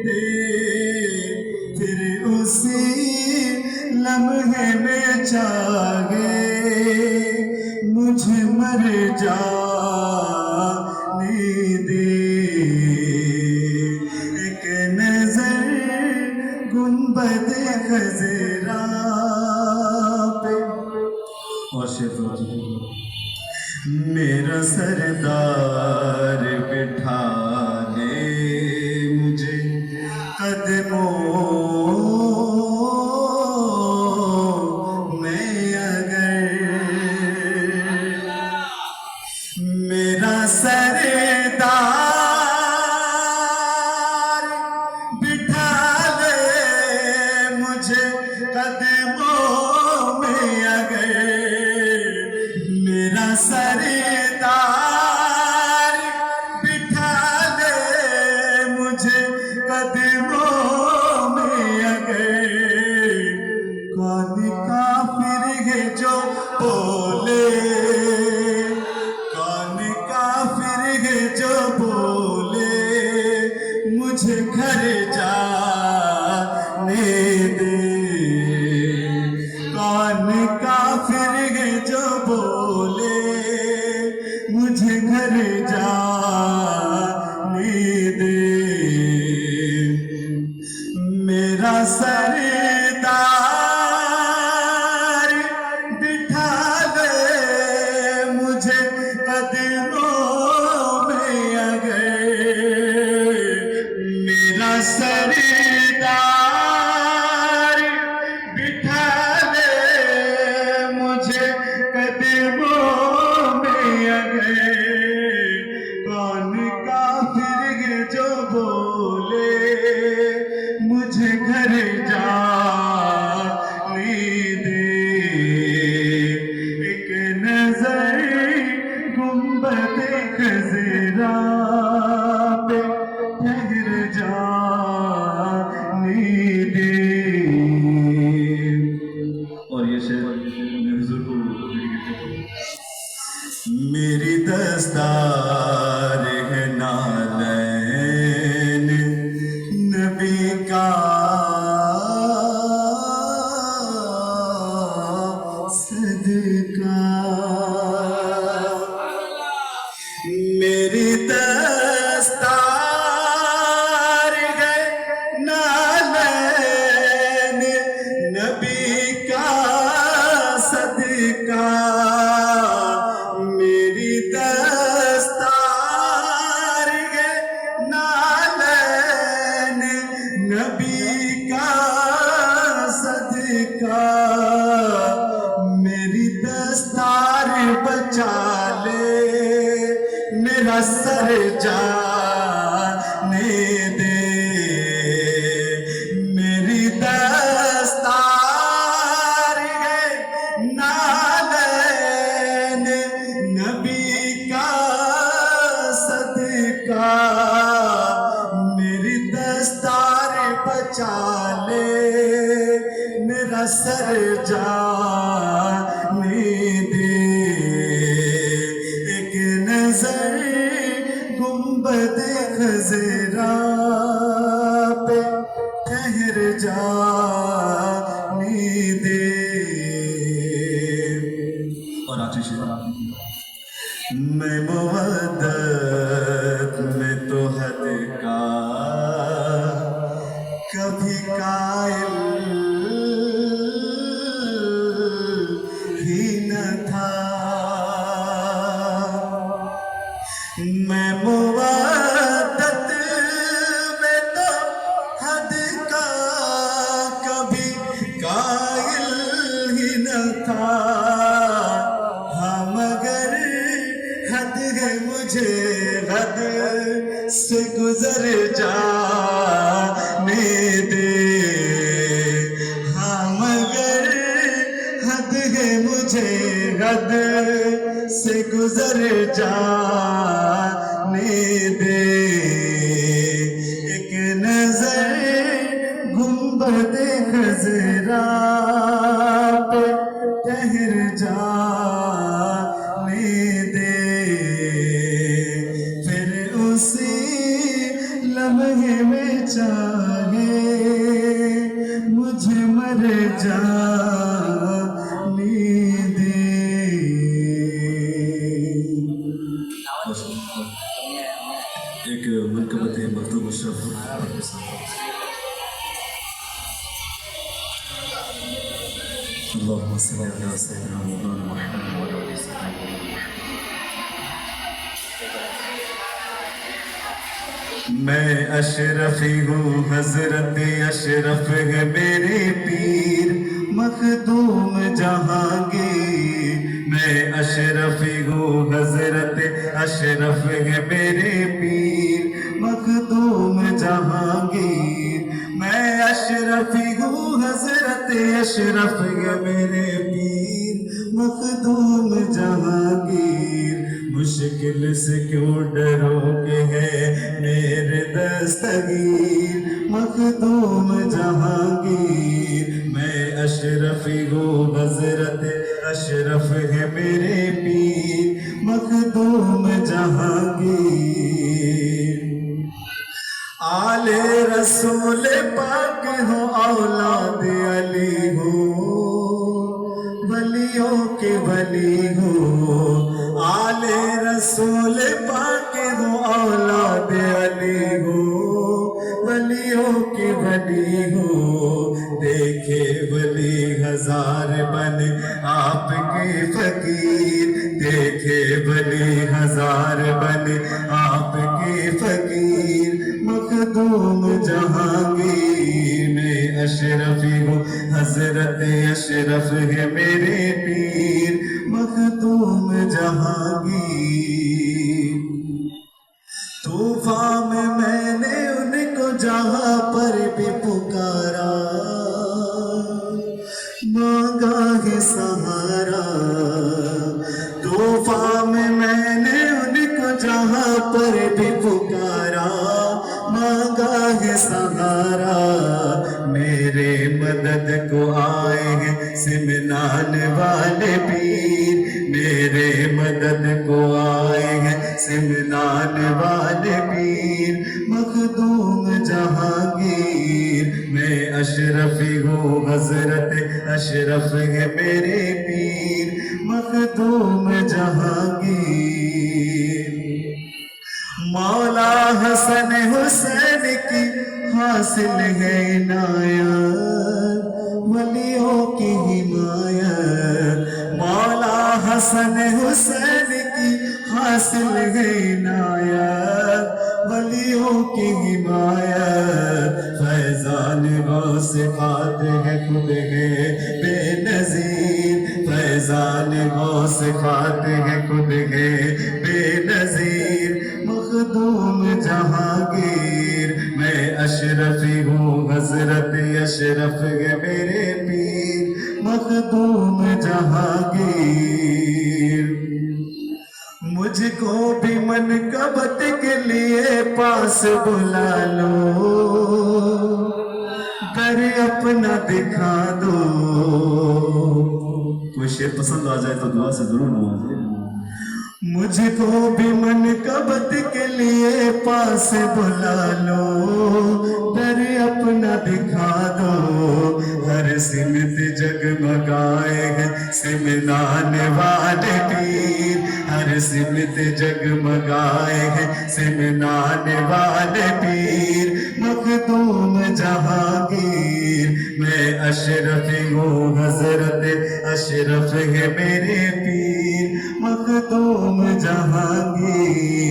دے پھر اسی لمحے میں جاگے مجھے مر جانے دے ایک نظر گنبد خضرا پہ اور شیخ میرا سردار بٹھا لے مجھے قدموں میں اگر میرا سردار بٹھا لے مجھے قدموں میں اگر میرا سردار بٹھا لے مجھے قدموں میں اگر کون کافر ہے جو بولے کون کافر ہے جو بولے مجھے گھر جانے دے کون کافر ہے جو بولے مجھے گھر جانے دے میرا سردار بٹھا لے مجھے قدموں میں اگر میرا سردار بٹھا لے مجھے قدموں میں اگر کون کافر ہے جو بولے مجھے گھر جانے دے ایک نظر گنبد خضرا پہ ٹھہر جانے دے اور یہ شعر حضور کو میری دستار ہے نالین نبی کا صدقہ میری دستار ہے نالین نبی کا صدقہ میری دستار ہے نالین نبی کا صدقہ میری دستار بچا لے میرا سر جانے دے میری دستار ہے نالین نبی کا صدقہ میری دستار بچا لے میرا سر جانے دے ایک نظر گنبد خضرا پہ ٹھہر جانے دے اور آخری شعر میں مودت میں تو حد کا کبھی قائل ہی نہ تھا میں مودت میں تو حد کا کبھی قائل ہی نہ تھا ہاں مگر حد ہے مجھے حد سے گزر جانے دے ہاں مگر حد ہے مجھے حد سے گزر جانے دے ایک نظر گنبد خضرا پہ ٹھہر جانے دے پھر اسی لمحے میں چاہے مجھے مر جانے دے. ایک منقبت مخدوم اشرف اللهم صل على سيدنا مولانا محمد وعلى آل سيدنا مولانا محمد. میں اشرفی ہوں حضرت اشرف ہے میرے پیر مخدوم جہانگیر. میں اشرفی ہوں حضرت اشرف ہے میرے پیر مخدوم جہانگیر. میں اشرفی ہوں حضرت اشرف ہے میرے پیر مخدوم جہانگیر. مشکل سے کیوں ڈرو کہ ہے میرے دستگیر مخدوم جہانگیر. میں اشرفی ہوں حضرت اشرف ہے میرے پیر مخدوم جہانگیر. آل رسول پاک ہو اولاد علی ہو ولیوں کے ولی ہو. آل رسول پاک ہو اولاد علی ہو ولیوں کے ولی ہو. دیکھے ولی ہزار بنے آپ کے فقیر. دیکھے ولی ہزار بنے آپ کے فقیر مخدوم جہانگیر. میں اشرفی ہوں حضرت اشرف ہے میرے پیر مخدوم جہانگیر. طوفان میں نے ان کو جہاں پر بھی پکارا مانگا ہے سہارا. طوفان میں نے ان کو جہاں پر بھی پکارا مانگا ہے سہارا. میرے مدد کو آئے ہیں سمنان والے پیر. میرے مدد کو آئے ہیں سمنان والے پیر مخدوم جہانگیر. میں اشرفی ہوں حضرت اشرف ہے میرے پیر مخدوم جہانگیر. مولا حسن حسین کی حاصل ہے عنایت ولیوں کی حمایت. مولا حسن حسین کی حاصل ہے عنایت ولیوں کی حمایت. فیضان غوث خات ہے خود ہے بے نظیر. فیضان غوث خات ہے خود ہے بے نظیر مخدوم جہانگیر. میں اشرفی ہوں حضرت اشرف ہے میرے پیر مخدوم جہانگیر. مجھ کو بھی منقبت کے لیے پاس بلا لو در اپنا دکھا دو. کوئی شعر پسند آ جائے تو دعا سے ضرور نوازے. مجھ کو بھی منقبت کے لیے پاس بلا لو در اپنا دکھا دو. ہر سمت جگمگائے ہیں سمنان والے پیر. ہر سمت جگمگائے ہیں سمنان والے پیر مخدوم جہانگیر. میں اشرفی ہوں حضرت اشرف ہے میرے پیر مخدوم جہانگیر.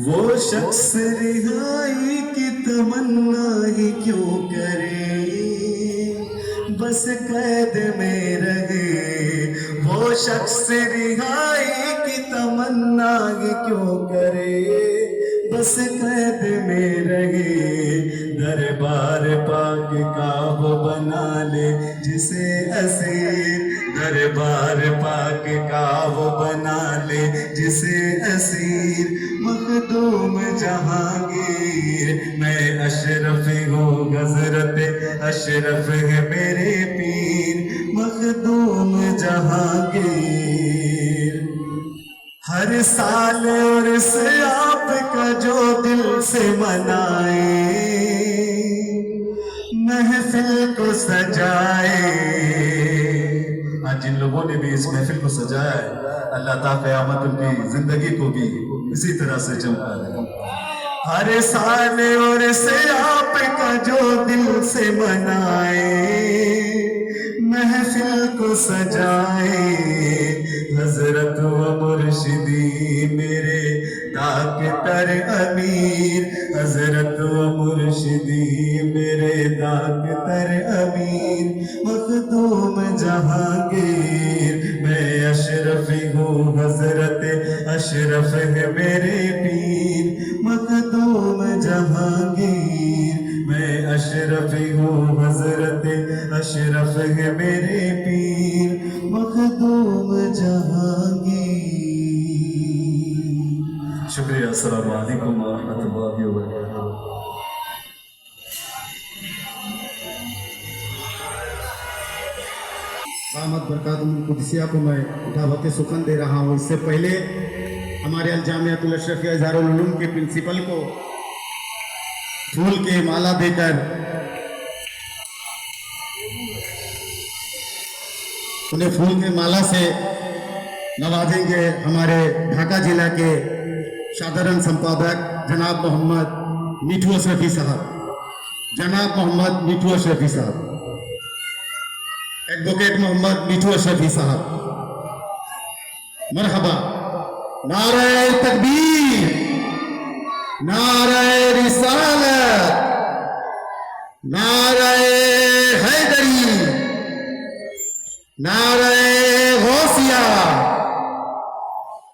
وہ شخص رہائی کی تمنا ہی کیوں کرے بس قید میں رہے. وہ شخص رہائی کی تمنا ہی کیوں کرے بس قید میں رہے. دربار پاک کا وہ بنا لے جسے اسیر. دربار پاک کا وہ بنا لے جسے اسیر مخدوم جہانگیر میں اشرف ہوں حضرت اشرف ہے میرے پیر مخدوم جہانگیر ہر سال عرس آپ کا جو دل سے منائے محفل کو سجائے آج جن لوگوں نے بھی اس محفل کو سجایا ہے اللہ تعالیٰ قیامت ان کی زندگی کو بھی اسی طرح سے چمکا دے ہر سال عرس آپ کا جو دل سے منائے محفل کو سجائے حضرت و مرشدی میرے ڈاکٹر امیر حضرت و مرشدی میرے ڈاکٹر امیر مخدوم جہانگیر میں اشرف ہوں حضرت اشرف ہے میرے پیر مخدوم جہانگیر میں اشرف ہوں حضرت اشرف ہے میرے پیر مخدوم جہانگیر شکریہ السلام علیکم ورحمۃ اللہ وبرکاتہ احمد برکات القدسیہ کو میں دعوت سخن دے رہا ہوں اس سے پہلے ہمارے الجامعۃ الاشرفیہ اظہار العلوم کے پرنسپل کو پھول کے مالا دے کر انہیں پھول کے مالا سے نوازیں گے ہمارے ڈھاکہ ضلع کے شادرن سمپادک جناب محمد میٹھو اشرفی صاحب جناب محمد میٹھو اشرفی صاحب ایڈوکیٹ محمد میٹھو اشرفی صاحب مرحبا نعرہ تکبیر نعرہ رسالت نعرہ حیدری نعرہ غوثیہ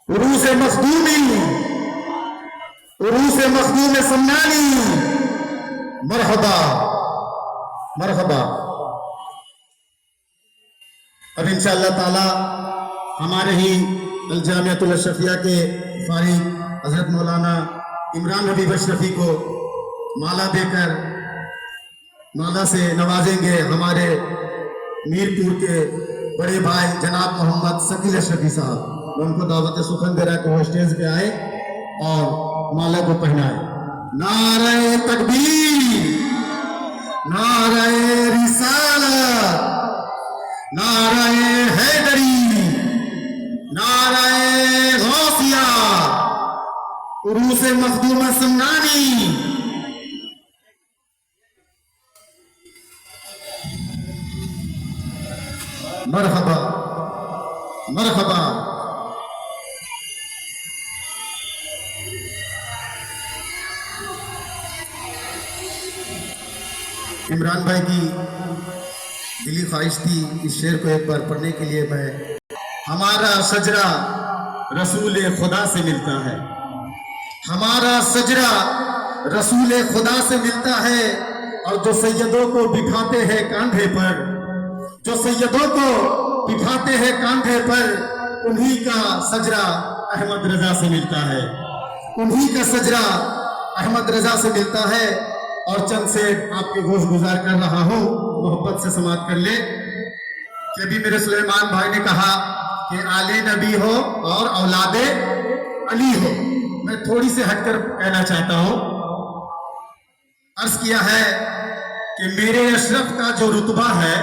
عروس مخدومی عروس مخدوم سمنانی مرحبا مرحبا اب انشاءاللہ تعالی ہمارے ہی الجامعۃ الاشرفیہ کے فارغ حضرت مولانا عمران حبیب اشرفی کو مالا دے کر مالا سے نوازیں گے ہمارے میرپور کے بڑے بھائی جناب محمد ثقیل اشرفی صاحب میں ان کو دعوت سخن دے رہا کہ وہ اسٹیج پہ آئے اور مالا کو پہنائے نعرہ تکبیر نعرہ رسالت نعرہ حیدری نعرہ غوثیہ عروس مخدوم سمنانی مرحبا مرحبا عمران بھائی کی دلی خواہش تھی اس شعر کو ایک بار پڑھنے کے لیے میں ہمارا شجرہ رسول خدا سے ملتا ہے ہمارا شجرہ رسول خدا سے ملتا ہے اور جو سیدوں کو بٹھاتے ہیں کاندھے پر جو سیدوں کو بٹھاتے ہیں کاندھے پر انہی کا شجرہ احمد رضا سے ملتا ہے انہی کا شجرہ احمد رضا سے ملتا ہے اور چند سے آپ کے گوش گزار کر رہا ہوں محبت سے سماعت کر لے کہ ابھی میرے سلیمان بھائی نے کہا کہ آل نبی ہو اور اولاد علی ہو میں تھوڑی سے ہٹ کر کہنا چاہتا ہوں عرض کیا ہے کہ میرے اشرف کا جو رتبہ ہے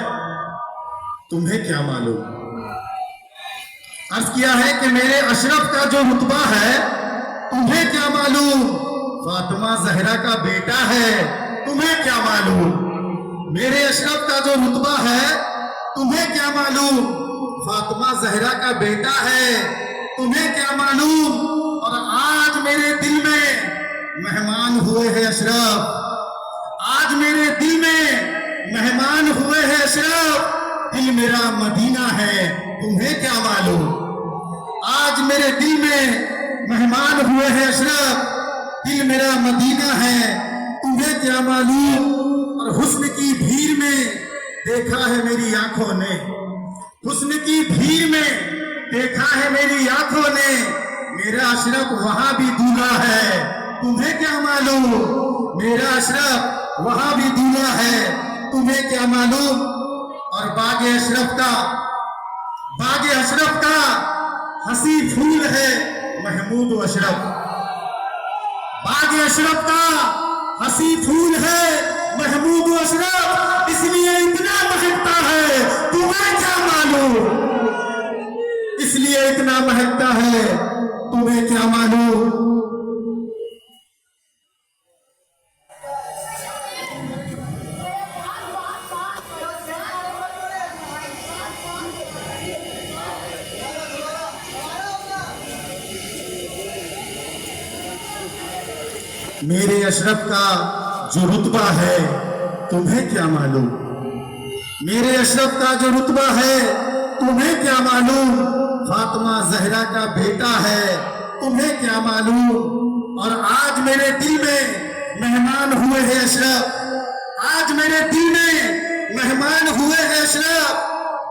تمہیں کیا معلوم عرض کیا ہے کہ میرے اشرف کا جو رتبہ ہے تمہیں کیا معلوم فاطمہ زہرا کا بیٹا ہے تمہیں کیا معلوم میرے اشرف کا جو رتبہ ہے تمہیں کیا معلوم فاطمہ زہرا کا بیٹا ہے تمہیں کیا معلوم اور آج میرے دل میں مہمان ہوئے ہیں اشرف آج میرے دل میں مہمان ہوئے ہیں اشرف دل میرا مدینہ ہے تمہیں کیا معلوم آج میرے دل میں مہمان ہوئے ہیں اشرف دل میرا مدینہ ہے تمہیں کیا معلوم اور حسن کی بھیڑ میں دیکھا ہے میری آنکھوں نے حسن کی بھیڑ میں دیکھا ہے میری آنکھوں نے میرا اشرف وہاں بھی دولہا ہے تمہیں کیا معلوم میرا اشرف وہاں بھی دولہا ہے تمہیں کیا معلوم اور باغ اشرف کا ہنسی پھول ہے محمود و اشرف باغ اشرف کا ہنسی پھول ہے محمود و اشرف اس لیے اتنا مہکتا ہے تمہیں کیا معلوم اس لیے اتنا مہکتا ہے تمہیں کیا معلوم میرے اشرف کا جو رتبہ ہے تمہیں کیا معلوم میرے اشرف کا جو رتبہ ہے تمہیں کیا معلوم فاطمہ زہرا کا بیٹا ہے تمہیں کیا معلوم اور آج میرے دل میں مہمان ہوئے ہیں اشرف آج میرے دل میں مہمان ہوئے ہیں اشرف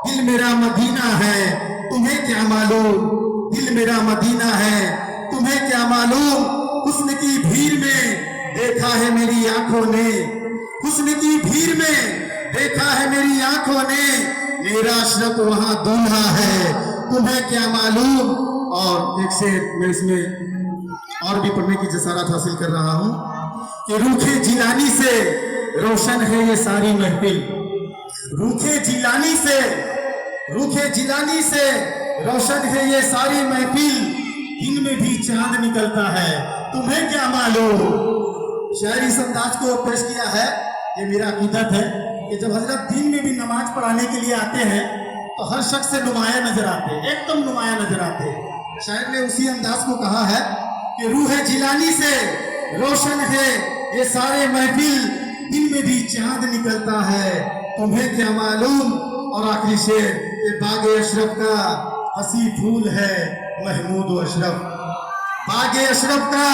دل میرا مدینہ ہے تمہیں کیا معلوم دل میرا مدینہ ہے تمہیں کیا معلوم حسن کی بھیڑ میں دیکھا ہے میری آنکھوں نے حسن کی بھیڑ میں دیکھا ہے میری آنکھوں نے میرا اشرف وہاں دولہا ہے تمہیں کیا معلوم اور ایک شعر میں اس میں اور بھی پڑھنے کی جسارت حاصل کر رہا ہوں کہ روکھے جیلانی سے روشن ہے یہ ساری محفل روکھے جیلانی سے روشن ہے یہ ساری محفل دن میں بھی چاند نکلتا ہے تمہیں کیا معلوم شاعری اس انداز کو پیش کیا ہے یہ میرا عقیدت ہے کہ جب حضرت دین میں بھی نماز پڑھانے کے لیے آتے ہیں تو ہر شخص سے نمایاں نظر آتے ایک دم نمایاں نظر آتے شاعر نے اسی انداز کو کہا ہے کہ روح جیلانی سے روشن ہے یہ سارے محفل دن میں بھی چاند نکلتا ہے تمہیں کیا معلوم اور آخری شعر کہ باغ اشرف کا ہنسی پھول ہے محمود و اشرف باغ اشرف کا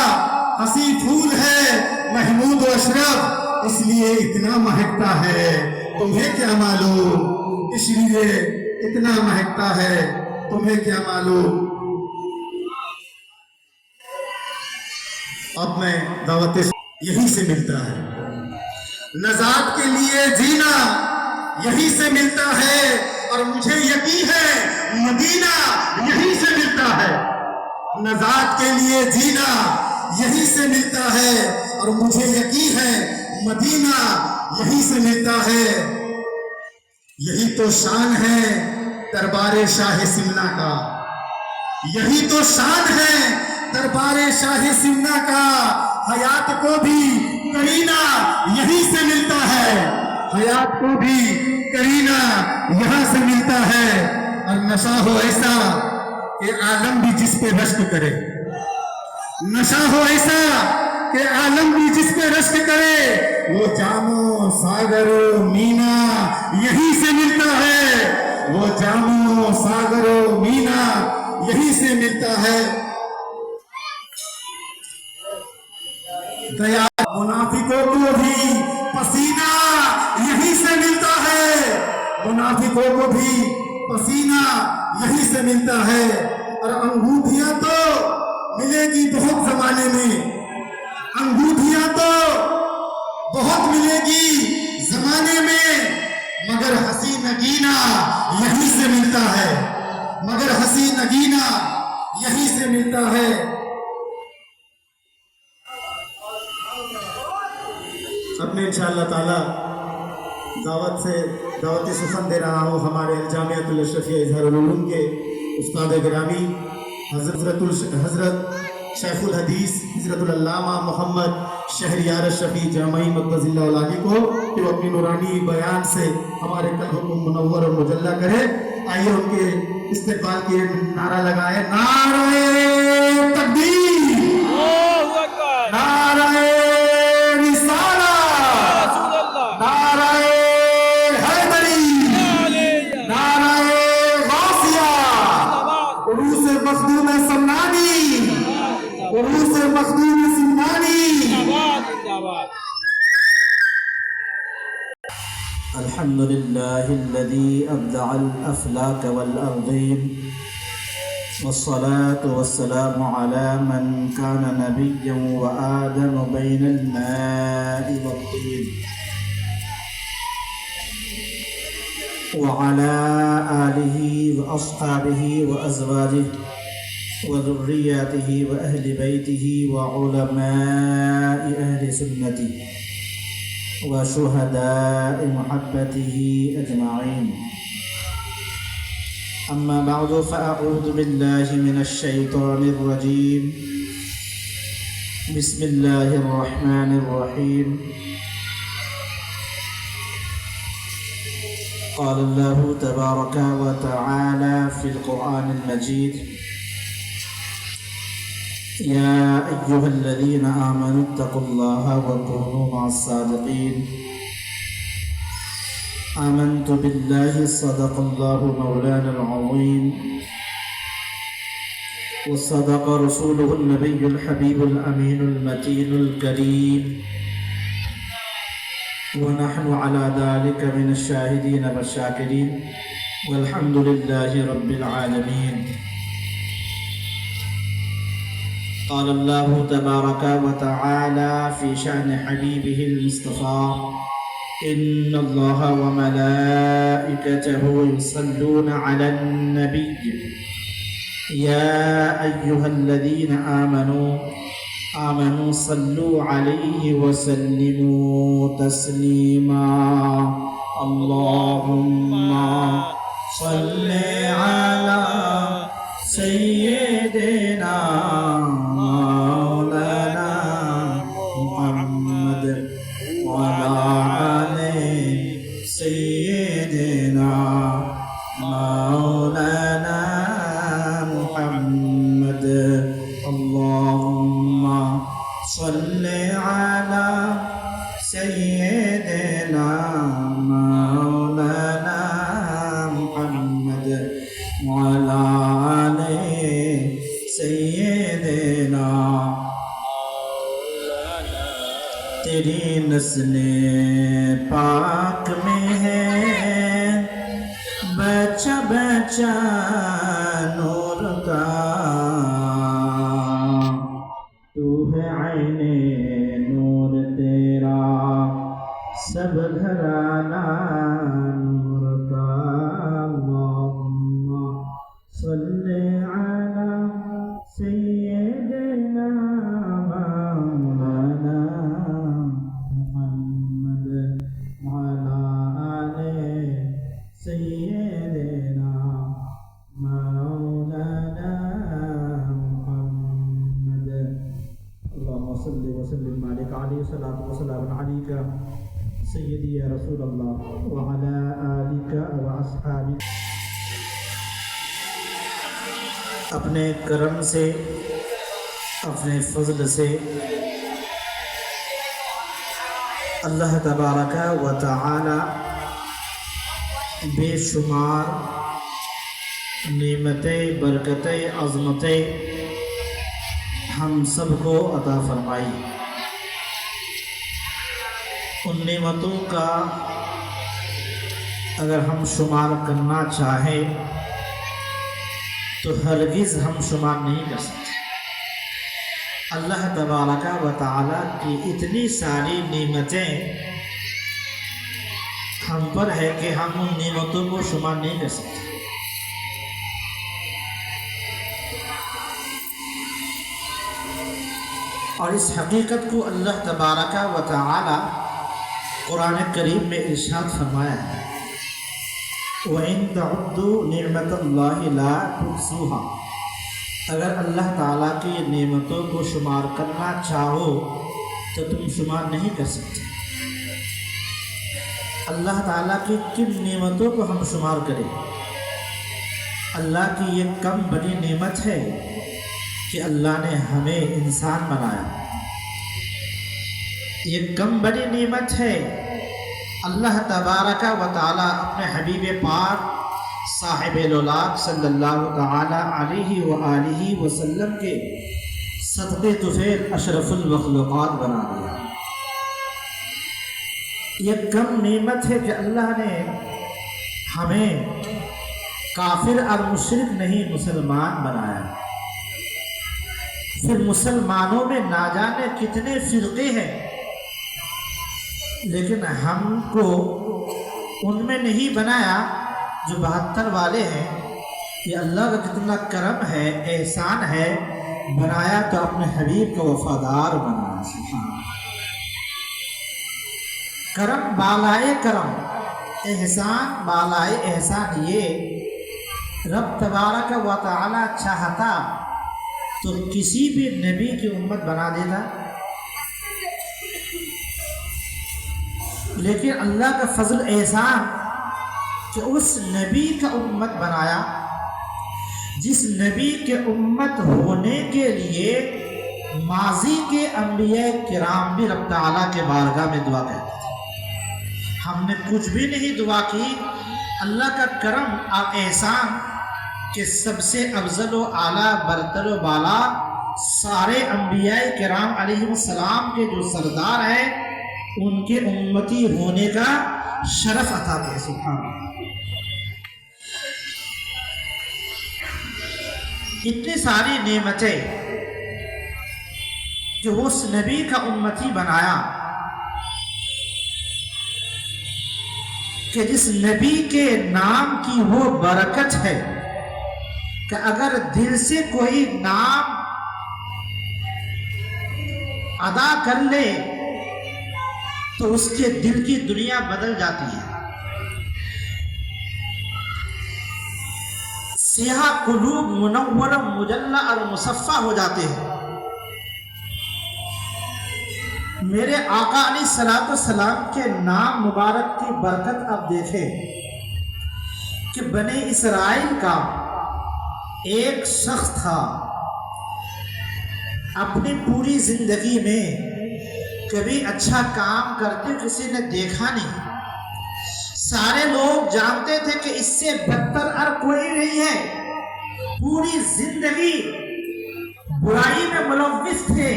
ہنسی پھول ہے محمود و اشرف اس لیے اتنا مہکتا ہے تمہیں کیا معلوم اس لیے اتنا مہکتا ہے تمہیں کیا معلوم اب میں دعوت یہی سے ملتا ہے نجات کے لیے جینا یہی سے ملتا ہے اور مجھے یقین ہے مدینہ یہی سے ملتا ہے نجات کے لیے جینا یہی سے ملتا ہے اور مجھے یقین ہے مدینہ یہی سے ملتا ہے یہی تو شان ہے دربار شاہ سمنا کا یہی تو شان ہے دربار شاہ سمنا کا حیات کو بھی کرینہ یہی سے ملتا ہے حیات کو بھی کرینہ یہاں سے ملتا ہے اور نشہ ہو ایسا کہ عالم بھی جس پہ رشک کرے نشہ ہو ایسا کہ عالم بھی جس پہ رشک کرے وہ جامو ساگر مینا یہی سے ملتا ہے وہ جامو ساگر مینا یہی سے ملتا ہے دیا منافقوں کو بھی پسینہ یہی سے ملتا ہے منافقوں کو بھی پسینہ یہی سے ملتا ہے اور انگوٹھیاں تو ملے گی بہت زمانے میں انگوٹھیاں تو بہت ملے گی زمانے میں مگر ہنسی نگینہ یہی سے ملتا ہے مگر ہنسی نگینہ یہی سے ملتا ہے اب میں انشاءاللہ تعالی دعوت سخن دے رہا ہوں ہمارے جامعۃ الاشرفیہ اظہار العلوم کے استاد گرامی حضرت شیخ الحدیث حضرت العلامہ محمد شہریار شفیع جامعی مرکز اللہ علیہ کو کہ وہ اپنی نورانی بیان سے ہمارے قلب کو منور اور مجلہ کرے آئیے ان کے استقبال کے نعرہ لگائے نعرہ تکبیر نعرہ مخدوم سمنانی عروس مخدوم سمنانی الحمد لله الذي أبدع الأفلاك والأرضين، والصلاة والسلام على من كان نبيا وآدم بين الماء والطين، وعلى آله وأصحابه وأزواجه وذرياته وأهل بيته وعلماء أهل سنته وشهداء محبته أجمعين. أما بعد، فأعوذ بالله من الشيطان الرجيم. بسم الله الرحمن الرحيم. قال الله تبارك وتعالى في القرآن المجيد: يا أيها الذين آمنوا اتقوا الله وكونوا مع الصادقين. آمنت بالله صدق الله مولانا العظيم، وصدق رسوله النبي الحبيب الأمين المتين الكريم، ونحن على ذلك من الشاهدين والشاكرين، والحمد لله رب العالمين. قال الله تبارك وتعالى في شأن حبيبه المصطفى: إن الله وملائكته يصلون على النبي يا أيها الذين آمنوا صلوا عليه وسلموا تسليما. اللهم صل على سيدنا مولانا محمد وعلى آل سيدنا مولانا محمد. اللهم صل على سيدنا مولانا محمد وعلى آل سيدنا. تیری نسل پاک میں ہے بچہ بچہ نور کا، تو ہے عین نور تیرا سب گھرانہ نور کا. اللہم صلی علی سیدنا مولانا محمد وعلی آل سیدنا مولانا محمد. اللهم صل وسلم عليك عليه الصلاة والسلام عليك سيدي يا رسول الله وعلى آلك وأصحابك. اپنے کرم سے، اپنے فضل سے اللہ تبارک و تعالی بے شمار نعمتیں، برکتیں، عظمتیں ہم سب کو عطا فرمائی. ان نعمتوں کا اگر ہم شمار کرنا چاہیں تو ہرگز ہم شمار نہیں کر سکتے. اللہ تبارک و تعالی کی اتنی ساری نعمتیں ہم پر ہے کہ ہم ان نعمتوں کو شمار نہیں کر سکتے. اور اس حقیقت کو اللہ تبارک و تعالی قرآن کریم میں ارشاد فرمایا ہے: وَإِن تَعُدُّوا نِعْمَةَ اللَّهِ لَا تُحْصُوهَا. اگر اللہ تعالیٰ کی نعمتوں کو شمار کرنا چاہو تو تم شمار نہیں کر سکتے. اللہ تعالیٰ کی کن نعمتوں کو ہم شمار کریں؟ اللہ کی یہ کم بڑی نعمت ہے کہ اللہ نے ہمیں انسان بنایا. یہ کم بڑی نعمت ہے اللہ تبارک و تعالی اپنے حبیب پاک صاحب الولاق صلی اللہ تعالی علیہ وآلہ وسلم کے صدقے طفیل اشرف المخلوقات بنا دیا. یہ کم نعمت ہے کہ اللہ نے ہمیں کافر اور مشرک نہیں مسلمان بنایا. پھر مسلمانوں میں نہ جانے کتنے فرقے ہیں، لیکن ہم کو ان میں نہیں بنایا جو 72 والے ہیں. یہ اللہ کا کتنا کرم ہے، احسان ہے. بنایا تو اپنے حبیب کو وفادار بنایا. سبحان اللہ. کرم بالائے کرم، احسان بالائے احسان. یہ رب تبارک و تعالی چاہتا تو کسی بھی نبی کی امت بنا دیتا، لیکن اللہ کا فضل احسان کہ اس نبی کا امت بنایا جس نبی کے امت ہونے کے لیے ماضی کے انبیاء کرام بھی رب تعالیٰ کے بارگاہ میں دعا کرتے تھے. ہم نے کچھ بھی نہیں دعا کی. اللہ کا کرم اور احسان کہ سب سے افضل و اعلیٰ برتر و بالا سارے انبیاء کرام علیہ السلام کے جو سردار ہیں ان کے امتی ہونے کا شرف عطا کیا. سبحان اللہ. اتنی ساری نعمتیں کہ وہ اس نبی کا امتی بنایا کہ جس نبی کے نام کی وہ برکت ہے کہ اگر دل سے کوئی نام ادا کر لے تو اس کے دل کی دنیا بدل جاتی ہے. سیاہ قلوب منور مجلہ اور مصفہ ہو جاتے ہیں. میرے آقا علیہ الصلوۃ والسلام کے نام مبارک کی برکت اب دیکھیں کہ بنی اسرائیل کا ایک شخص تھا، اپنی پوری زندگی میں کبھی اچھا کام کرتے کسی نے دیکھا نہیں. سارے لوگ جانتے تھے کہ اس سے بدتر اور کوئی نہیں ہے. پوری زندگی برائی میں ملوث تھے،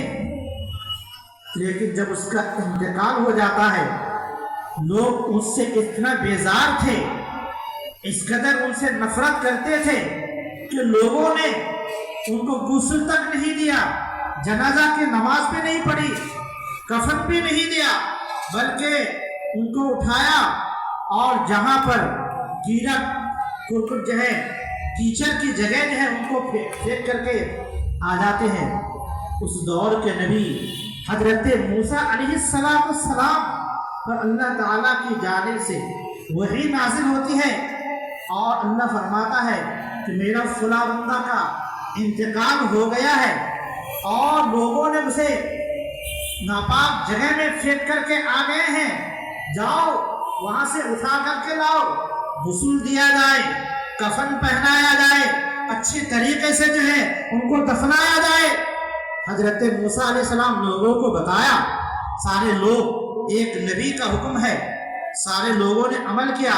لیکن جب اس کا انتقال ہو جاتا ہے لوگ اس سے اتنا بیزار تھے، اس قدر ان سے نفرت کرتے تھے کہ لوگوں نے ان کو غسل تک نہیں دیا، جنازہ کی نماز بھی نہیں پڑھی، کفن بھی نہیں دیا، بلکہ ان کو اٹھایا اور جہاں پر گیلا کرکٹ جو ہے کیچڑ کی جگہ جو ہے ان کو پھینک کر کے آ جاتے ہیں. اس دور کے نبی حضرت موسیٰ علیہ السلام پر اللہ تعالیٰ کی جانب سے وحی نازل ہوتی ہے اور اللہ فرماتا ہے کہ میرا فلاں بندہ کا انتقال ہو گیا ہے اور لوگوں نے اسے ناپاک جگہ میں پھینک کر کے آ گئے ہیں، جاؤ وہاں سے اٹھا کر کے لاؤ، غسل دیا جائے، کفن پہنایا جائے، اچھی طریقے سے جو ہے ان کو دفنایا جائے. حضرت موسیٰ علیہ السلام لوگوں کو بتایا. سارے لوگ، ایک نبی کا حکم ہے، سارے لوگوں نے عمل کیا،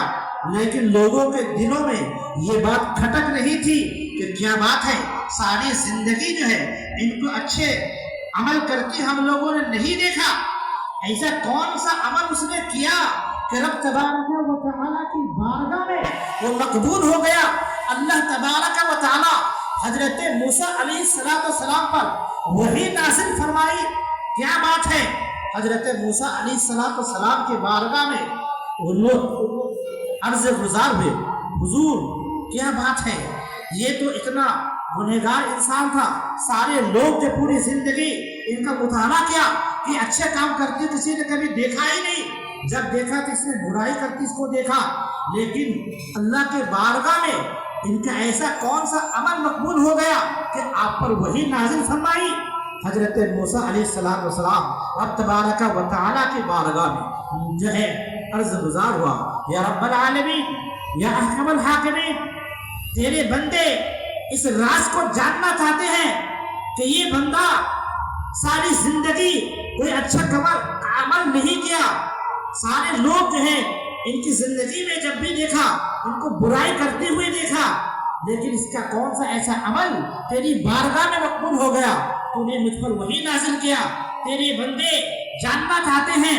لیکن لوگوں کے دلوں میں یہ بات کھٹک نہیں تھی کہ کیا بات ہے، ساری زندگی جو ہے ان کو اچھے عمل کرتی ہم لوگوں نے نہیں دیکھا. ایسا کون سا عمل اس نے کیا کہ رب تبارک و تعالیٰ کی بارگاہ میں وہ مقبول ہو گیا. اللہ تبارک و تعالیٰ حضرت موسیٰ علیہ السلام پر وحی نازل فرمائی. کیا بات ہے، حضرت موسیٰ علیہ السلام کے بارگاہ میں وہ لوگ عرض گزار ہوئے، حضور کیا بات ہے، یہ تو اتنا گنہگار انسان تھا. سارے لوگ جو پوری زندگی ان کا مطالعہ کیا کہ اچھے کام کرتے کسی نے کبھی دیکھا ہی نہیں، جب دیکھا تو اس نے برائی کرتی اس کو دیکھا، لیکن اللہ کے بارگاہ میں ان کا ایسا کون سا عمل مقبول ہو گیا کہ آپ پر وحی نازل فرمائی. حضرت موسیٰ علیہ السلام رب تبارک و تعالیٰ کے بارگاہ میں جو ہے عرض گزار ہوا، یا رب العالمین، یا احکم الحاکمین، تیرے بندے اس راز کو جاننا چاہتے ہیں کہ یہ بندہ ساری زندگی کوئی اچھا عمل نہیں کیا. سارے لوگ جو ہیں ان کی زندگی میں جب بھی دیکھا ان کو برائی کرتے ہوئے دیکھا، لیکن اس کا کون سا ایسا عمل تیری بارگاہ میں مقبول ہو گیا، تو نے مجھ پر وحی نازل کیا. تیرے بندے جاننا چاہتے ہیں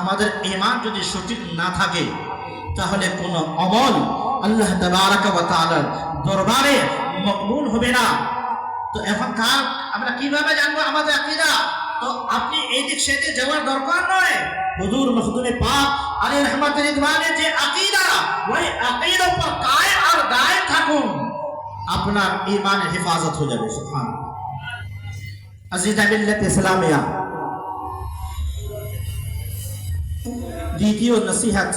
আমাদের ঈমান যদি সঠিক না থাকে তাহলে কোনো আমল আল্লাহ তাবারাক ওয়া তাআলার দরবারে মকবুল হবে না। তো এখন কার আমরা কিভাবে জানবো আমাদের আকীদা? তো আপনি এই দিক সেদিক যাওয়ার দরকার নয়। হুজুর মখদুমে পাক আলাইহি রহমত রিদওয়ানের যে আকীদা ওই আকীদার উপর কায়েম আর দায়েম থাকুন, আপনার ঈমানের হেফাজত হয়ে যাবে। সুবহানাল্লাহ। আযীজা মিল্লাত ইসলামিয়া, দ্বিতীয় নসিহত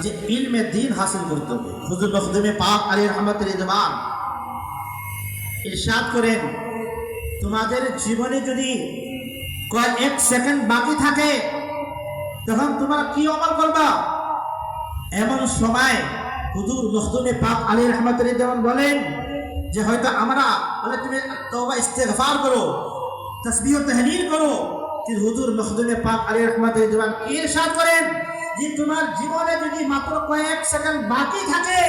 যে ইলমে দ্বীন হাসিল করতে হবে। হুজুর মখদুমে পাক আলাইহি রহমত রিদওয়ান ইরশাদ করেন, তোমাদের জীবনে যদি কয়েক সেকেন্ড বাকি থাকে তখন তোমরা কি আমল করবা? এমন সময় হুজুর মখদুমে পাক আলাইহি রহমত রিদওয়ান বলেন যে হয়তো আমরা বলে তুমি তওবা ইস্তেগফার করো, তাসবিহ ও তাহলিল করো। কিন্তু হুজুর মখদুমে পাক আলাইহি রহমত রিদওয়ান কি ইরশাদ করেন যে তোমার জীবনে যদি মাত্র কয়েক সেকেন্ড বাকি থাকে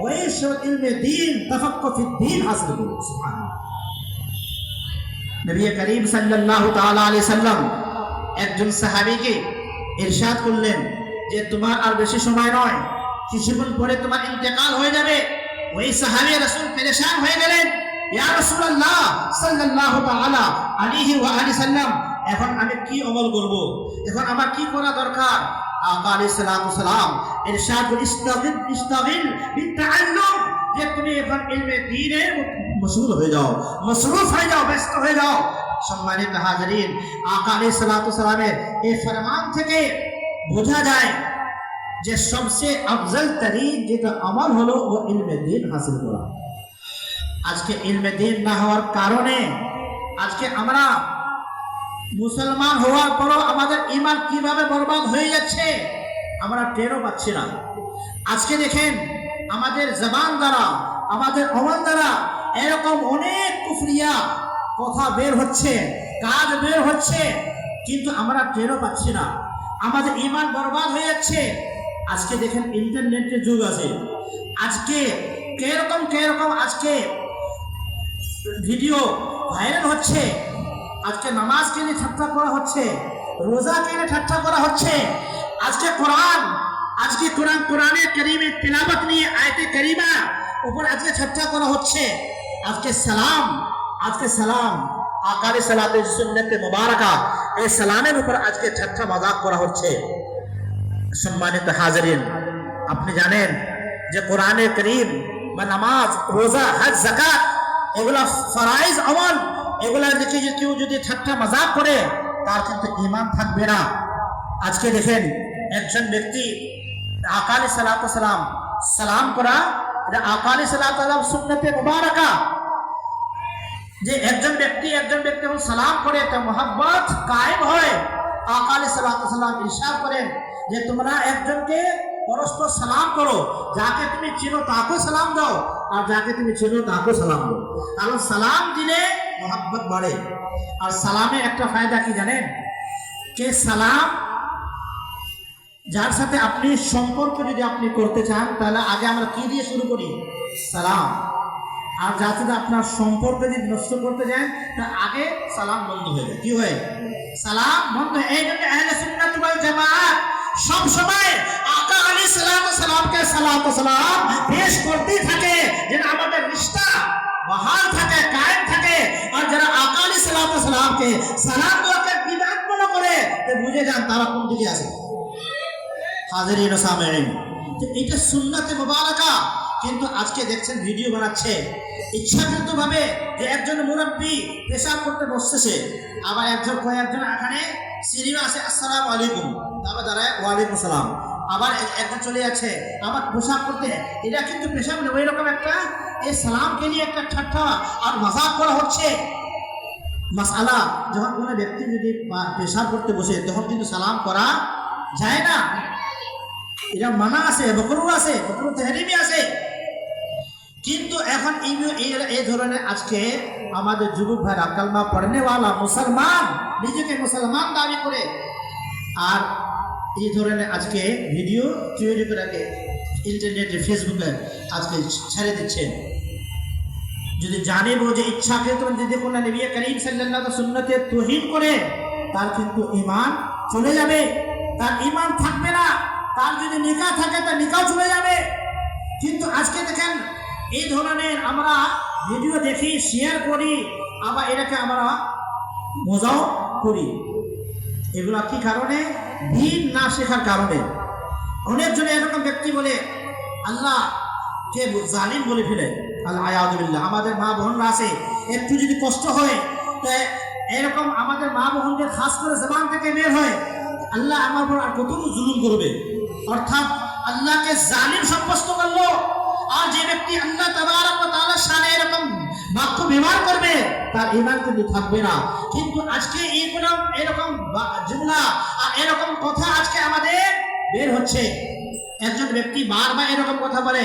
ওই সব ইলমে দ্বীন তাফাক্কুহ ফি দ্বীন হাসিল করো। সুবহানাল্লাহ। নবী করিম সাল্লাল্লাহু তাআলা আলাইহি সাল্লাম একজন সাহাবীকে ইরশাদ করলেন যে তোমার আর বেশি সময় নয়, কিছুক্ষণ পরে তোমার ইন্তেকাল হয়ে যাবে। ওই সাহাবী রাসূল পেরেশান হয়ে গেলেন, ইয়া রাসূলুল্লাহ সাল্লাল্লাহু তাআলা আলাইহি ওয়া আলিহি সাল্লাম, এখন আমি কি আমল করব? এখন আমার কি করা দরকার? আকা আলাইহিস সালাতু সালাম ইরশাদ ইস্তাগিল বিতাআল্লুম, যে তুমি এখন ইলমে দ্বীনে মশগুল হয়ে যাও, মসরুফ হয়ে যাও, ব্যস্ত হয়ে যাও। সম্মানিত হাজিরিন, আকা আলাইহিস সালাতু সালামের এই ফরমান থেকে বোঝা যায় যে সবচেয়ে আফজল তরিন যেটা আমল হলো ও ইলমে দ্বীন হাসিল করা। আজকে ইলমে দ্বীন না হওয়ার কারণে আজকে আমরা মুসলমান হওয়ার পরও আমাদের ঈমান কিভাবে বরবাদ হয়ে যাচ্ছে আমরা টেরও পাচ্ছি না। আজকে দেখেন আমাদের জবান দ্বারা, আমাদের আমল দ্বারা এরকম অনেক কুফরিয়া কথা বের হচ্ছে, কাজ বের হচ্ছে, কিন্তু আমরা টেরও পাচ্ছি না। আমাদের ঈমান বরবাদ হয়ে যাচ্ছে। আজকে দেখেন ইন্টারনেটের যুগ আছে, আজকে কেরকম আজকে ভিডিও ভাইরাল হচ্ছে, আজকে নামাজকে নিয়ে ঠাট্টা করা হচ্ছে, রোজাকে নিয়ে ঠাট্টা করা হচ্ছে, আজকে কোরআনের কারীমের তিলাওয়াত নিয়ে আয়াতে কারীমা উপর আজকে ঠাট্টা করা হচ্ছে। আজকে সালাম আকারে সালাতে সুন্নতে মুবারাকা এই সালামের উপর আজকে ঠাট্টা মজাক করা হচ্ছে। সম্মানিত হাজিরিন, আপনি জানেন যে কোরআনে কারীম বা নামাজ, রোজা, হজ, যাকাত এগুলা ফরাইজ আমল, এগুলা দেখে যে কেউ যদি ঠাট্টা মজাক করে তার কিন্তু ঈমান থাকবে না। আজকে দেখেন একজন ব্যক্তি আকা আলাইহিস সালাতু ওয়াস সালাম সালাম করা, এটা আকা আলাইহিস সালাতু ওয়াস সালাম সুন্নতে মুবারাকা, যে একজন ব্যক্তি যখন সালাম করে তো মোহাব্বত কায়েম হয়। আকা আলাইহিস সালাতু ওয়াস সালাম ইরশাদ করেন যে তোমরা একজনকে পরস্পর সালাম করো, যাকে তুমি চিনো তাকে সালাম দাও আর যাকে তুমি চিনো তাকে সালাম দাও, কারণ সালাম দিলে মোহাব্বত বাড়ে। আর সালামের একটা ফায়দা কি জানেন, যে সালাম যার সাথে আপনি সম্পর্ক যদি আপনি করতে চান তাহলে আগে আমরা কি দিয়ে শুরু করি, সালাম। আর যার সাথে আপনার সম্পর্ক যদি নষ্ট করতে চান তা আগে সালাম বন্ধ হয়ে যায়, কি হয়, সালাম বন্ধ। এই জন্য আহলে সুন্নাত ওয়াল জামাত সব সময় আকা আলাইহিস সালামকে সালাত ও সালাম পেশ করতেই থাকে, যেন আমাদের রিশতা বহাল থাকে, কায়েম থাকে। আর যারা আকা আলাইহিস সালামকে সালাম দেওয়াকে বিদআত মনে করে তো বুঝে যান তারা কোন দিকে আছে। হাজিরিন ও সামিঈন, তো এটা সুন্নতে মুবারাকা। কিন্তু আজকে দেখছেন ভিডিও বানাচ্ছে ইচ্ছাকৃতভাবে, যে একজন মুরাব্বি পেশাব করতে বসতেছে, আবার কয়েকজন এখানে সিরিমা আছে আসসালামু আলাইকুম, তারপর দাঁড়ায় ওয়ালাইকুম সালাম, আবার একজন চলে যাচ্ছে আবার পেশাব করতে। এটা কিন্তু পেশাব নেই, ওই রকম একটা এই সালামকে নিয়ে একটা ঠাট্টা আর মজাক করা হচ্ছে। মাসআলা, যখন কোনো ব্যক্তি যদি পেশাব করতে বসে তখন কিন্তু সালাম করা যায় না, এটা মানা আছে, বকরু আছে, বকরু তাহরিমি আছে। কিন্তু এখন এই ধরনের আজকে আমাদের যুবক ভাইরা কালমা পড়নেওয়ালা মুসলমান, নিজেকে মুসলমান দাবি করে, আর এই ধরনের আজকে ভিডিও তৈরি করে ইন্টারনেটে ফেসবুকে আজকে ছেড়ে দিচ্ছে। যদি জানে যে ইচ্ছাকৃত যদি কোনো নবী করিম সাল্লাল্লাহু আলাইহি সুন্নতে তাওহীদ করে তার কিন্তু ঈমান চলে যাবে, তার ঈমান থাকবে না। তার যদি নিকাহ থাকে তার নিকাহ চলে যাবে। কিন্তু আজকে দেখেন এই ধরনের আমরা ভিডিও দেখি, শেয়ার করি, আবার এটাকে আমরা মজাও করি। এগুলা কি কারণে? দিন না শেখার কারণে। অনেকজন এরকম ব্যক্তি বলে আল্লাহ কে জালিম বলে ফেলে, আল্লাহ আয়াযুবিল্লাহ। আমাদের মা বোনরা আছে, একটু যদি কষ্ট হয় তো এরকম আমাদের মা বোনদের খাস করে জবান থেকে বের হয় আল্লাহ আমার উপর আর কতটুকু জুলুম করবে, অর্থাৎ আল্লাহকে জালিম সাব্যস্ত করলো। আর যে ব্যক্তি আল্লাহ তাবারক ওয়া তাআলার শানে এরকম বাক্য ব্যবহার করবে তার ঈমান কিন্তু থাকবে না। কিন্তু আজকে এরকম জুমলা আর এরকম কথা আজকে আমাদের বের হচ্ছে। একজন ব্যক্তি বারবার এরকম কথা বলে,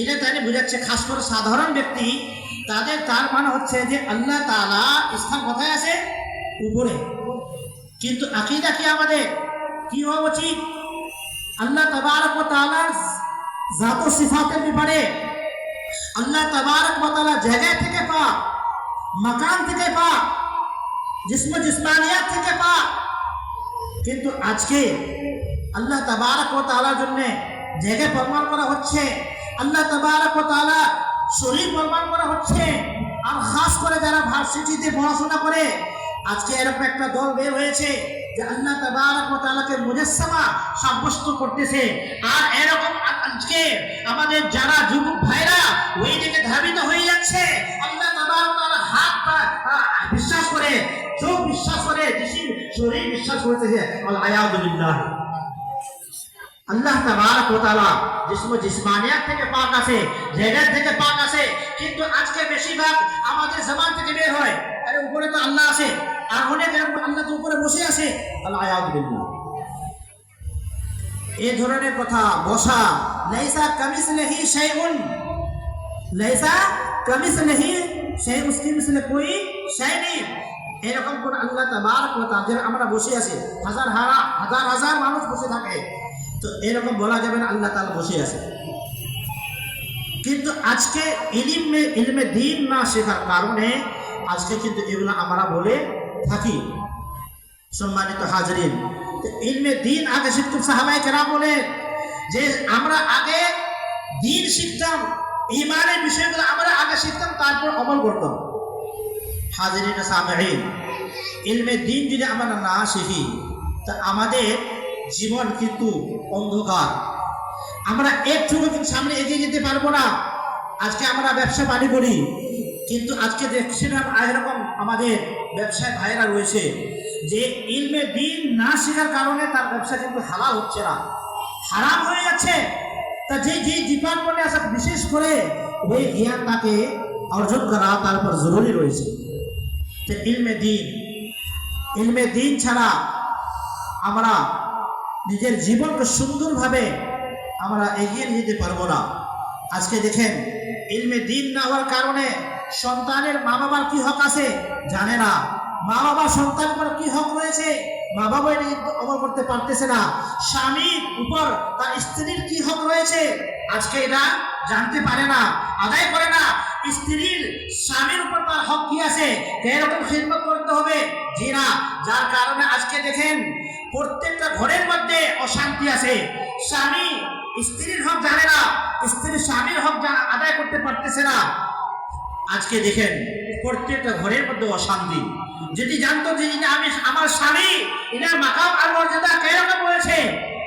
এটা তাই বোঝাচ্ছে খাস করে সাধারণ ব্যক্তি তার মানে হচ্ছে যে আল্লাহ তাআলা স্থান কোথায় আছে? উপরে। কিন্তু আকীদা কি আমাদের কি হওয়া উচিত? আল্লাহ তাবারক ওয়া তাআলার জাত ও সিফাতের ব্যাপারে আল্লাহ তাবারক ওয়া তাআলা জায়গা থেকে পাক, মাকান থেকে পাক, জিসমানিয়াত থেকে পাক। কিন্তু আজকে আল্লাহ তাবারক ওয়া তাআলার জন্য জায়গা প্রমাণ করা হচ্ছে, আল্লাহ তাবারক ওয়া তাআলা শরীর প্রমাণ করা হচ্ছে। আর খাস করে যারা ভার্সিটিতে পড়াশোনা করে আজকে এরকম একটা দল বের হয়েছে যে আল্লাহ তাবারক ওয়া তাআলাকে মুজাসসামা সাব্যস্ত করতেছে। আর এরকম আজকে আমাদের যারা যুবক ভাইরা ওই দিকে ধাবিত হয়ে যাচ্ছে, আল্লাহ তাবারক ওয়া তাআলা হাত বিশ্বাস করে, চোখ বিশ্বাস করে, শরীর বিশ্বাস করতেছে। আয়াযুবিল্লাহ। আল্লাহ তাবারক ওয়া তাআলা জিসমানিয়াত থেকে পাক আছে, জায়গাত থেকে পাক আছে। কিন্তু আজকে বেশিরভাগ আমাদের জবান থেকে বের হয় আরে উপরে তো আল্লাহ আছে, আর অনেক আল্লাহ তো উপরে বসে আছে। আয়াযুবিল্লাহ। এই ধরনের কথা বসা, লাইসা কামিসলিহি শাইউন, লাইসা কামিসলিহি শাইউন, উসকি মিসলে কোই শাই নেই। এরকম কোন আল্লাহ তাবারক ওয়া তাআলা আমরা বসে আছি, হাজার হাজার মানুষ বসে থাকে, তো এরকম বলা যাবে না আল্লাহ তাআলা বসে আছে। কিন্তু আজকে ইলমে দ্বীন না শেখার কারণে আজকে কিন্তু এগুলো আমরা বলে থাকি। সম্মানিত হাজরিন, ইলমে দ্বীন আগে শিখতাম, সাহাবায়ে কেরাম বলে যে আমরা আগে দ্বীন শিখতাম, ঈমানের বিষয়গুলো আমরা আগে শিখতাম, তারপর আমল করতাম। হাজরিন সামিঈন, ইলমে দ্বীন যদি আমরা না শিখি তা আমাদের জীবন কিন্তু অন্ধকার। আমরা একটুকু সামনে এগিয়ে যেতে পারবো না। আজকে আমরা ব্যবসা বাণিজ্য করি, কিন্তু আজকে দেখছিলাম এরকম আমাদের ব্যবসায় ভাইরা রয়েছে যে ইলমে দিন না শেখার কারণে তার ব্যবসা কিন্তু হালাল হচ্ছে না, হারাম হয়ে যাচ্ছে। তা যে ডিপার্টমেন্টে আসা বিশেষ করে ওই জ্ঞান তাকে অর্জন করা তার উপর জরুরি রয়েছে। তো ইলমে দিন ছাড়া আমরা নিজের জীবনকে সুন্দরভাবে আমরা এগিয়ে নিয়ে যেতে পারবো না। আজকে দেখেন ইলমে দিন না হওয়ার কারণে সন্তানের মা বাবার কি হক আছে জানে না, মা বাবা সন্তান উপর কি হক রয়েছে মা বাবা অমল করতে পারতেছে না, স্বামীর উপর তার স্ত্রীর কি হক রয়েছে আজকে এটা জানতে পারে না, আদায় করে না। স্ত্রীর স্বামীর উপর তার হক কি আছে, এরকম খিদমত করতে হবে জি না। যার কারণে আজকে দেখেন প্রত্যেকটা ঘরের মধ্যে অশান্তি আছে। স্বামী স্ত্রীর হক জানে না, স্ত্রী স্বামীর হক আদায় করতে পারতেছে না। আজকে দেখেন প্রত্যেকটা ঘরের মধ্যে অশান্তি। যদি জানতো যে আমি আমার স্বামী এনার মাকাম আর মর্যাদা কেরকম রয়েছে,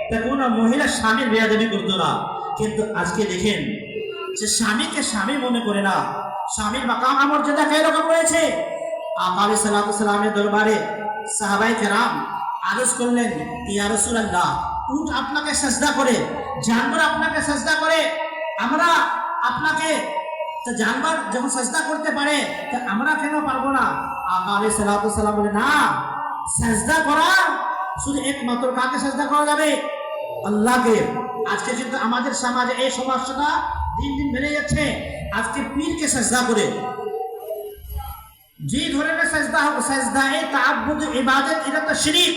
তা কোনো মহিলা স্বামীর বেয়াদবি করতো না। কিন্তু আজকে দেখেন যে স্বামীকে স্বামী মনে করে না, স্বামীর মাকাম আর মর্যাদা কেরকম রয়েছে। আকা আলাইহিস সালাতু সালামের দরবারে সাহাবায়ে কেরাম আরজ করলেন, ইয়া রাসূলুল্লাহ, উট আপনাকে সাজদা করে, জানোয়ার আপনাকে সাজদা করে, আমরা আপনাকে তো জানবার যখন সাজদা করতে পারে তো আমরা কেন পারবো না? আকা আলাইহিস সালাতু সালাম বলে, না, সাজদা করা শুধু একমাত্র কাকে সাজদা করা যাবে? আল্লাহকে। আজকে কিন্তু আমাদের সমাজে এই সমস্যাটা দিন দিন বেড়ে যাচ্ছে। আজকে পীরকে সাজদা করে, যে ধরনের সাজদা হোক, সাজদায়ে তাআব্বুদ ইবাদত, এটা তো শিরক।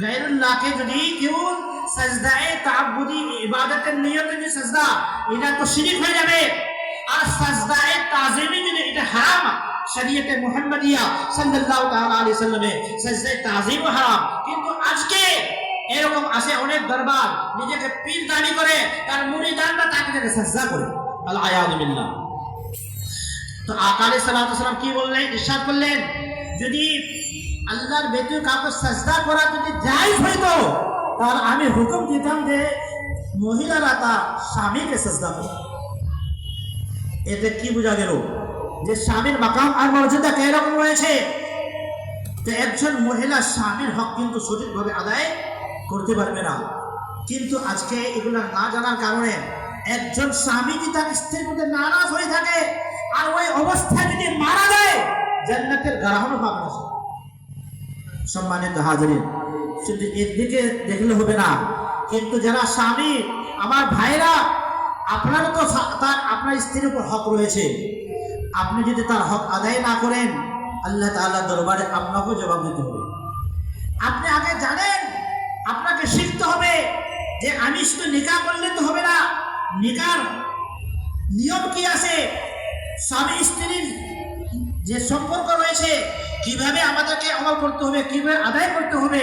গায়রুল্লাহকে যদি কেউ সাজদায়ে তাআব্বুদি ইবাদতের নিয়তে যে সাজদা, এটা তো শিরক হয়ে যাবে। আর সাজদায়ে তাজিমি যদি এটা হারাম, শরীয়তে মুহাম্মাদিয়া সাল্লাল্লাহু তাআলা আলাইহি সাল্লামে সাজদায়ে তাজিম হারাম। কিন্তু আজকে এরকম আছে অনেক দরবার নিজেকে পীর দাবি করে, তার মুরিদানরা তাকে সাজদা করে, আল আয়াযু বিল্লাহ। তো আকা আলাইহিস সালাতু সালাম কি বললেন, ইরশাদ করলেন, যদি আল্লাহর ব্যতীত কাউকে সাজদা করা যদি জায়েজ হইতো তাহলে আমি হুকুম দিতাম যে মহিলারা তার স্বামীকে সাজদা করে। এতে কি বোঝা গেল যে স্বামীর মাকাম আর মর্যাদা কিরকম রয়েছে। তো একজন মহিলা স্বামীর হক কিন্তু সঠিকভাবে আদায় করতে পারবে না। কিন্তু আজকে এগুলো না জানার কারণে একজন স্বামী যদি তার স্ত্রীর মধ্যে নারাজ হয়ে থাকে আর ওই অবস্থায় যদি মারা যায়, জান্নাতের গারাহনও পাবে না। সম্মানিত হাজিরিন, শুধু এর দিকে দেখলে হবে না, কিন্তু যারা স্বামী আমার ভাইরা, আপনারও তো তার আপনার স্ত্রীর উপর হক রয়েছে। আপনি যদি তার হক আদায় না করেন, আল্লাহ তাআলার দরবারে আপনাকেও জবাব দিতে হবে। আপনি আগে জানেন, আপনাকে শিখতে হবে যে আমি শুধু নিকাহ করলে তো হবে না, নিকার নিয়ম কি আছে, স্বামী স্ত্রীর যে সম্পর্ক রয়েছে কিভাবে আমাদেরকে আমল করতে হবে, কিভাবে আদায় করতে হবে,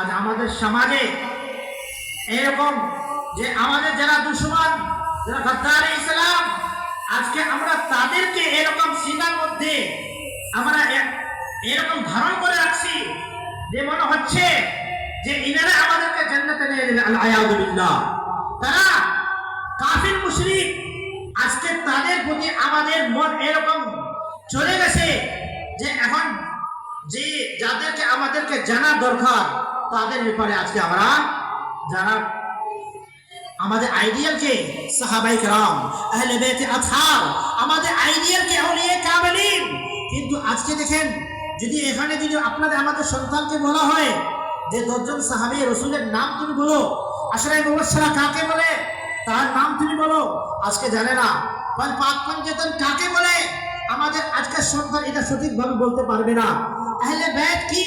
আজ আমাদের সমাজে এরকম যে আমাদের যারা দুশমন, যারা গদ্দার ইসলাম, আজকে আমরা তাদেরকে এরকম সিনার মধ্যে আমরা এরকম ধারণ করে রাখছি যে মনে হচ্ছে যে ইনারা আমাদেরকে জান্নাতে নিয়ে যাবে। আল আয়াযু বিল্লাহ। তারা কাফির মুশরিক, আজকে তাদের প্রতি আমাদের মন এরকম চলে গেছে যে এখন যে যাদেরকে আমাদেরকে জানা দরকার তাদের ব্যাপারে আজকে আমরা যারা আমাদের আইডিয়াল কে সাহাবায়ে কেরাম, আহলে বাইত আতহার, আমাদের আইডিয়াল কে আউলিয়া কামিলিন, কিন্তু আজকে দেখেন যদি এখানে যদি আপনাদের আমাদের সন্তানকে বলা হয় যে 10 জন সাহাবী রাসূলের নাম তুমি বলো, আশরায়ে মুবাশশারা কাকে বলে তার নাম তুমি বলো, আজকে জানে না। পাক পঞ্চতন কাকে বলে আমাদের আজকের সন্তান এটা সঠিকভাবে বলতে পারবে না। আহলে বাইত কি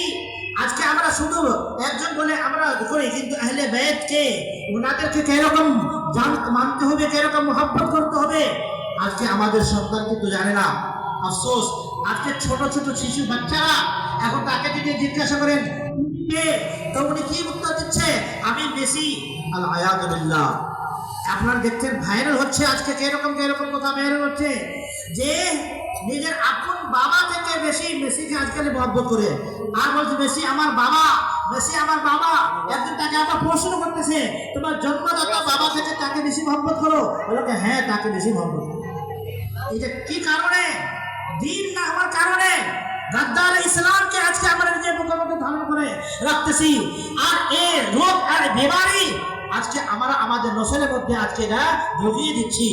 আজকে আমরা শুধু একজন বলে আমরা করি, কিন্তু আহলে বাইত কে, ওনাদেরকে কিরকম মানতে হবে, কিরকম মোহাব্বত করতে হবে, আজকে আমাদের সন্তান কিন্তু জানে না। আফসোস, আজকে ছোট ছোট শিশু বাচ্চারা এখন তাকে যদি জিজ্ঞাসা করেন কে, তো উনি কি উত্তর দিচ্ছে, আমি মেসি। আল আয়াযু বিল্লাহ। আপনারা দেখছেন ভাইরাল হচ্ছে আজকে কিরকম কথা ভাইরাল হচ্ছে যে নিজের আপন বাবা থেকে বেশি মেসিকে আজকাল মহব্বত করে, আর বলছে মেসি আমার বাবা, মেসি আমার বাবা। একদিন তাকে আবার প্রশ্ন করতেছে তোমার জন্মদাতা বাবা থেকে তাকে বেশি মহব্বত করো, বলো হ্যাঁ তাকে বেশি মহব্বত করো। এটা কি কারণে? দিন না হওয়ার কারণে গদ্দার ইসলামকে আজকে আমরা নিজের মুখে ধারণ করে রাখতেছি, আর এই রোগ আর বিমারি আজকে আমরা আমাদের নসলের মধ্যে আজকে এটা ঢুকিয়ে দিচ্ছি।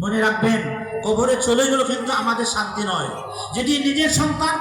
মনে রাখবেন, কবরে চলে গেল কিন্তু আমাদের শান্তি নয়। যদি নিজের সন্তান